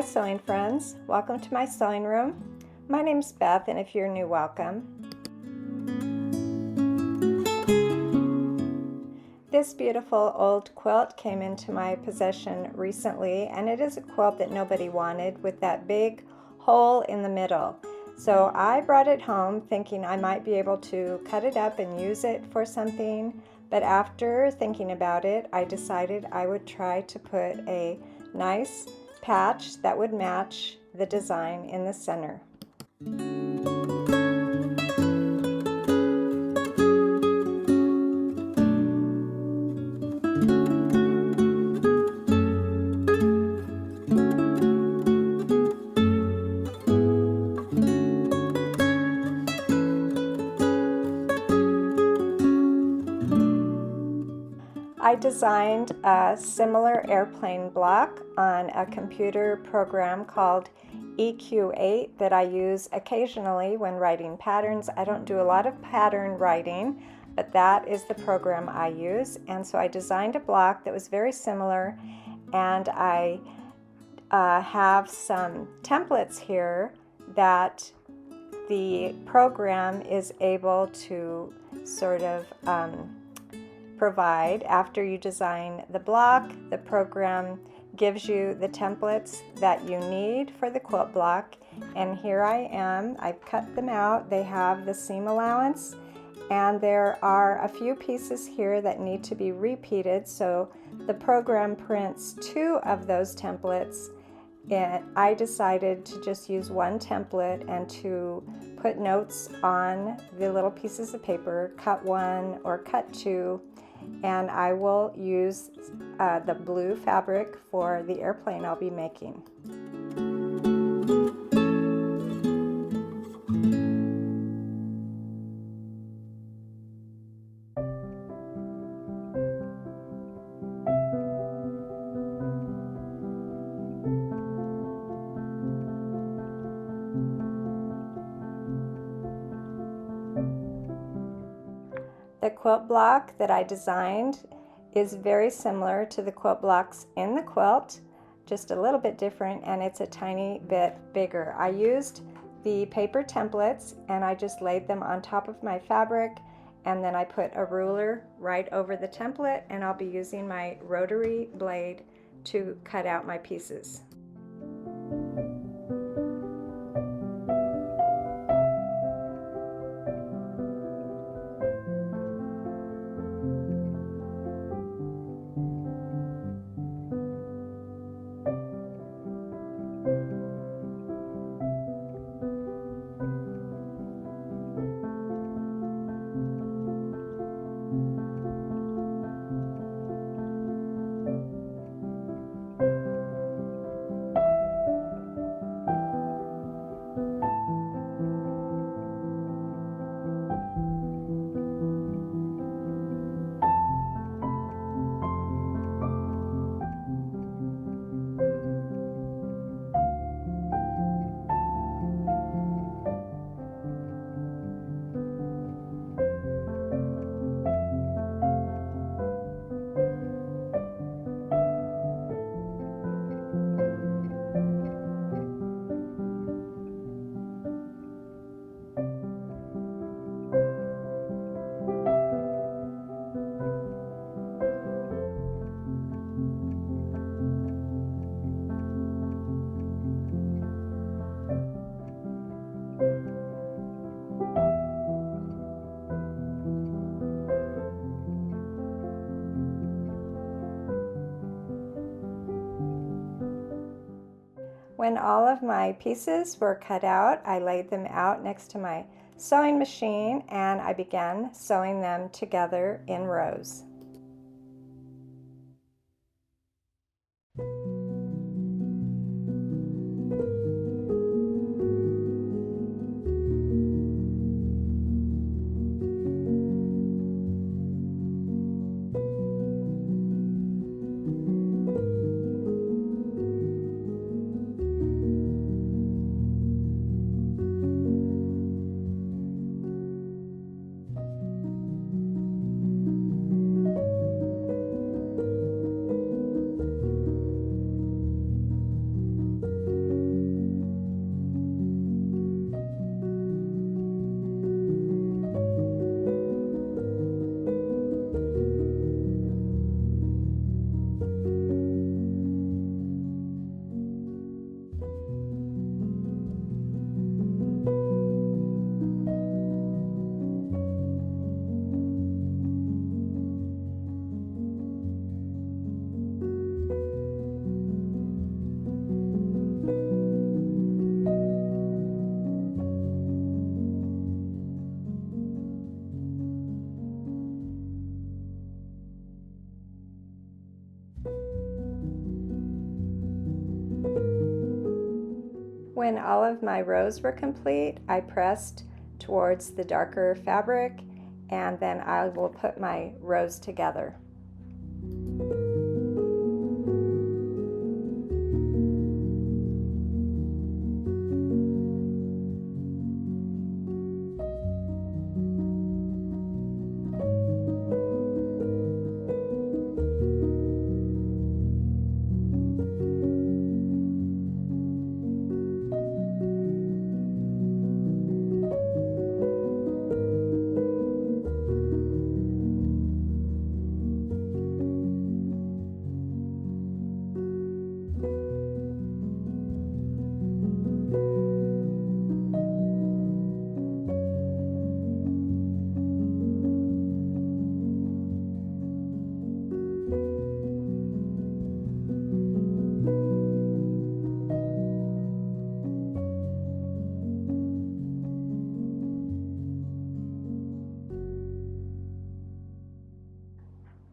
sewing friends. Welcome to my sewing room. My name's Beth, and if you're new, welcome. This beautiful old quilt came into my possession recently, and it is a quilt that nobody wanted with that big hole in the middle. So I brought it home thinking I might be able to cut it up and use it for something, but after thinking about it, I decided I would try to put a nice patch that would match the design in the center. I designed a similar airplane block on a computer program called EQ8 that I use occasionally when writing patterns. I don't do a lot of pattern writing, but that is the program I use. And so I designed a block that was very similar, and I have some templates here that the program is able to sort of provide. After you design the block, the program gives you the templates that you need for the quilt block, and here I am. I've cut them out. They have the seam allowance, and there are a few pieces here that need to be repeated, so the program prints 2 of those templates, and I decided to just use one template and to put notes on the little pieces of paper, cut 1 or cut 2, and I will use the blue fabric for the airplane I'll be making. The quilt block that I designed is very similar to the quilt blocks in the quilt, just a little bit different, and it's a tiny bit bigger. I used the paper templates and I just laid them on top of my fabric, and then I put a ruler right over the template, and I'll be using my rotary blade to cut out my pieces. When all of my pieces were cut out, I laid them out next to my sewing machine, and I began sewing them together in rows. When all of my rows were complete, I pressed towards the darker fabric, and then I will put my rows together.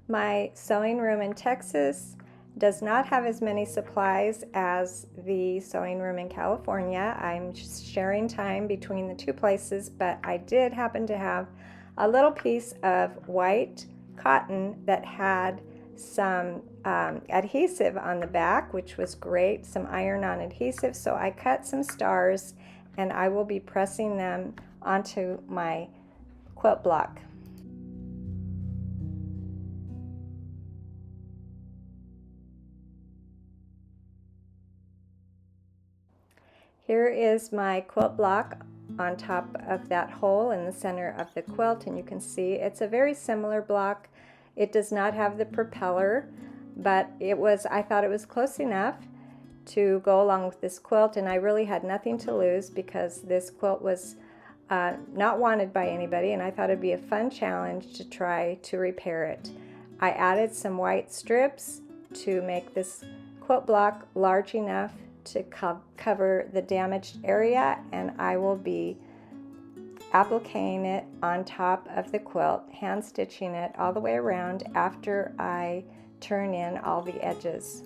My sewing room in Texas does not have as many supplies as the sewing room in California. I'm sharing time between the two places, but I did happen to have a little piece of white cotton that had some adhesive on the back, which was great, some iron-on adhesive. So I cut some stars and I will be pressing them onto my quilt block. Here is my quilt block on top of that hole in the center of the quilt, and you can see it's a very similar block. It does not have the propeller, but I thought it was close enough to go along with this quilt, and I really had nothing to lose because this quilt was not wanted by anybody, and I thought it'd be a fun challenge to try to repair it. I added some white strips to make this quilt block large enough to cover the damaged area, and I will be appliquing it on top of the quilt, hand stitching it all the way around after I turn in all the edges.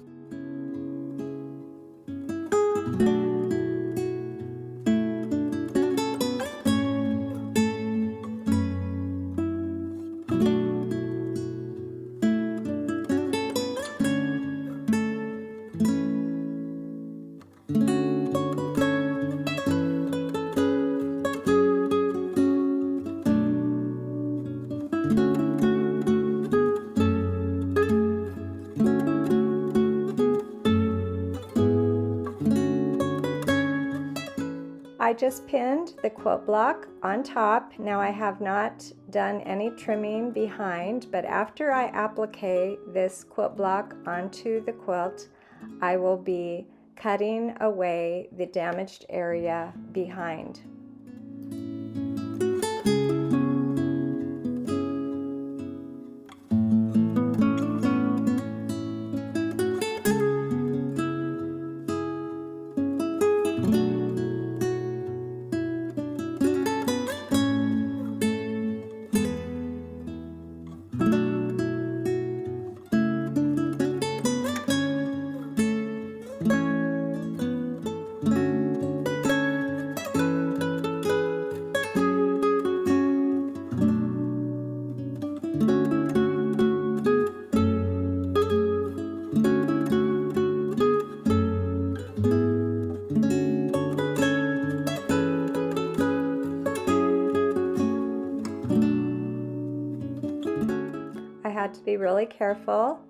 I just pinned the quilt block on top. Now I have not done any trimming behind, but after I applique this quilt block onto the quilt, I will be cutting away the damaged area behind. I had to be really careful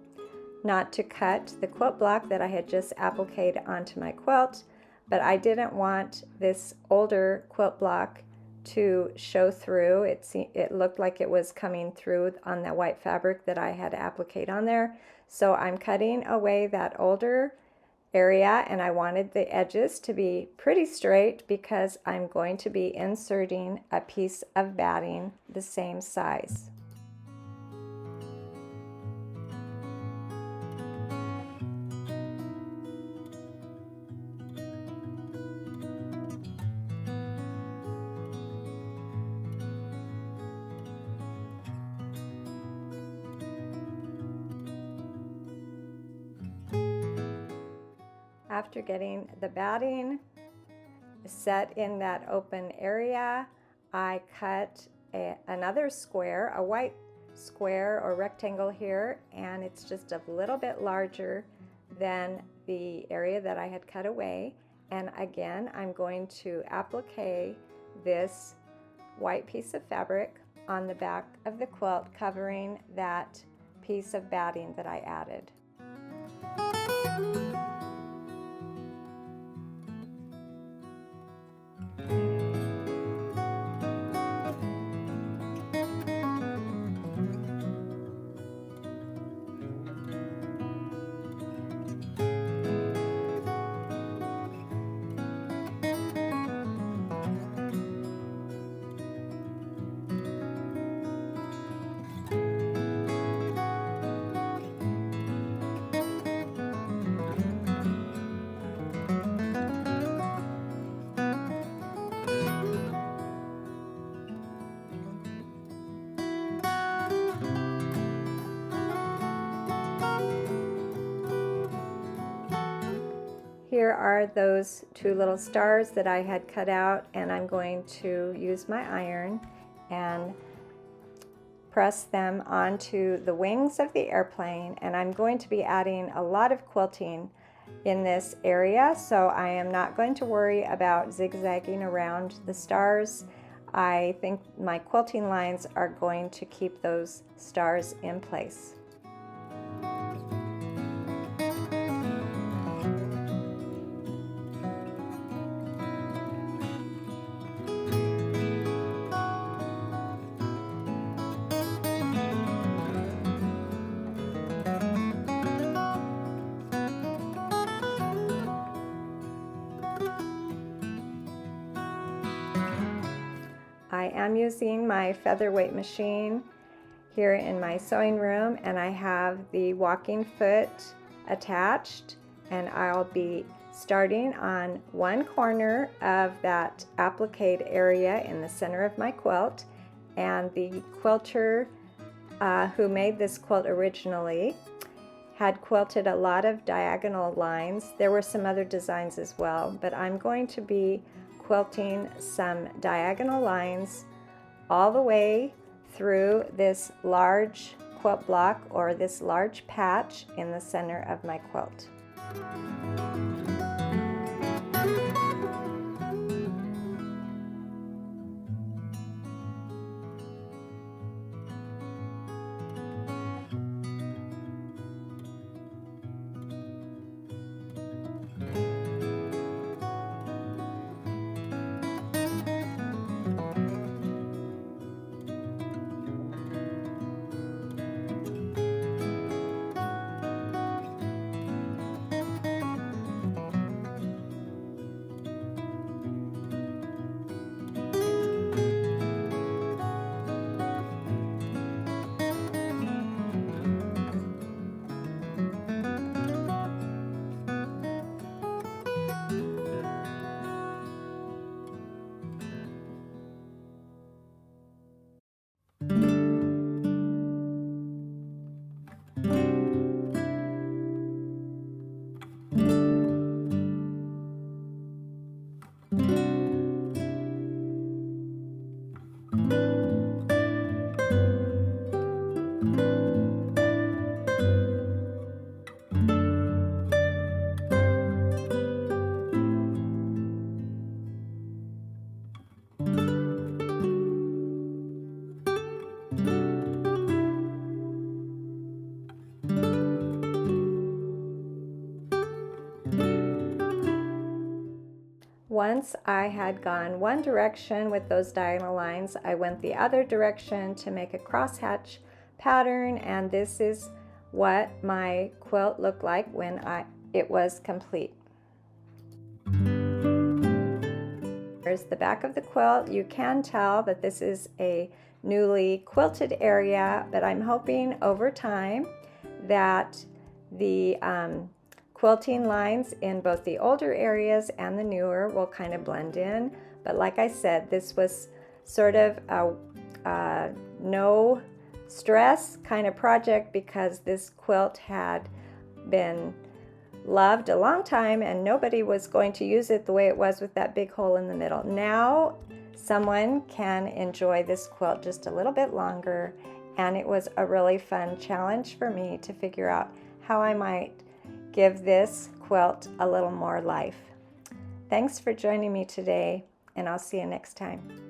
not to cut the quilt block that I had just appliqued onto my quilt, but I didn't want this older quilt block to show through. It looked like it was coming through on the white fabric that I had appliqued on there. So I'm cutting away that older area, and I wanted the edges to be pretty straight because I'm going to be inserting a piece of batting the same size. After getting the batting set in that open area, I cut another square, a white square or rectangle here, and it's just a little bit larger than the area that I had cut away. And again, I'm going to applique this white piece of fabric on the back of the quilt, covering that piece of batting that I added. Here are those two little stars that I had cut out, and I'm going to use my iron and press them onto the wings of the airplane. And I'm going to be adding a lot of quilting in this area, so I am not going to worry about zigzagging around the stars. I think my quilting lines are going to keep those stars in place. I am using my featherweight machine here in my sewing room, and I have the walking foot attached, and I'll be starting on one corner of that appliqued area in the center of my quilt. And the quilter who made this quilt originally had quilted a lot of diagonal lines. There were some other designs as well, but I'm going to be quilting some diagonal lines all the way through this large quilt block, or this large patch in the center of my quilt. Once I had gone one direction with those diagonal lines, I went the other direction to make a crosshatch pattern, and this is what my quilt looked like when it was complete. Here's the back of the quilt. You can tell that this is a newly quilted area, but I'm hoping over time that the quilting lines in both the older areas and the newer will kind of blend in. But like I said, this was sort of a no stress kind of project, because this quilt had been loved a long time, and nobody was going to use it the way it was with that big hole in the middle. Now someone can enjoy this quilt just a little bit longer, and it was a really fun challenge for me to figure out how I might give this quilt a little more life. Thanks for joining me today, and I'll see you next time.